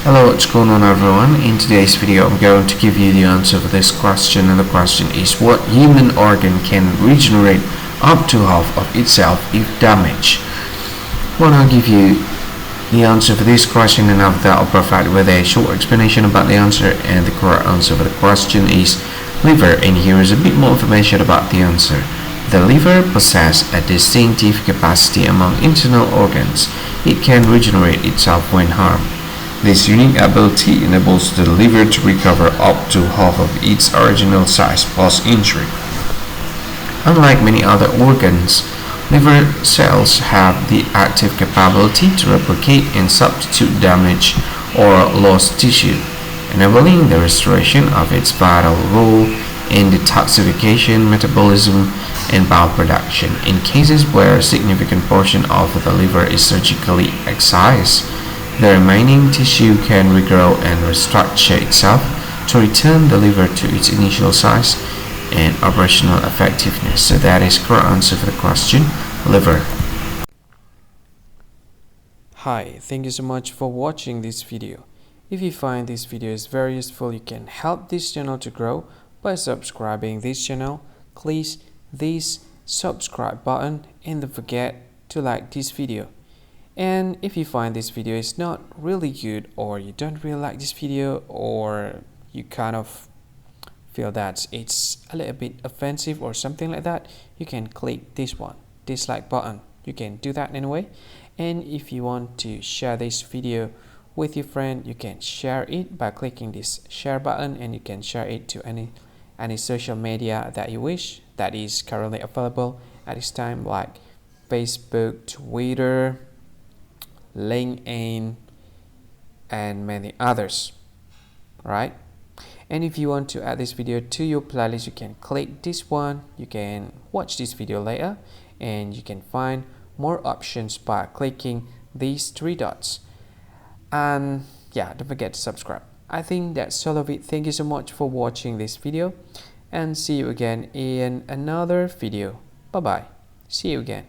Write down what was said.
Hello, what's going on everyone? In today's video I'm going to give you the answer for this question, and the question is, what human organ can regenerate up to half of itself if damaged? Well, I'll give you the answer for this question, and after that I'll provide with a short explanation about the answer, and the correct answer for the question is liver. And here is a bit more information about the answer. The liver possesses a distinctive capacity among internal organs. It can regenerate itself when harmed. This unique ability enables the liver to recover up to half of its original size post-injury. Unlike many other organs, liver cells have the active capability to replicate and substitute damaged or lost tissue, enabling the restoration of its vital role in detoxification, metabolism, and bile production. In cases where a significant portion of the liver is surgically excised, the remaining tissue can regrow and restructure itself to return the liver to its initial size and operational effectiveness. So that is correct answer for the question, liver. Hi, thank you so much for watching this video. If you find this video is very useful, you can help this channel to grow by subscribing this channel. Please this subscribe button and don't forget to like this video. And if you find this video is not really good, or you don't really like this video, or you kind of feel that it's a little bit offensive or something like that, you can click this one, dislike button. You can do that anyway. And if you want to share this video with your friend, you can share it by clicking this share button, and you can share it to any social media that you wish that is currently available at this time, like Facebook, Twitter, LinkedIn, and many others, right? And if you want to add this video to your playlist, you can click this one. You can watch this video later, and you can find more options by clicking these three dots. And yeah, don't forget to subscribe. I think that's all of it. Thank you so much for watching this video, and see you again in another video. Bye bye. See you again.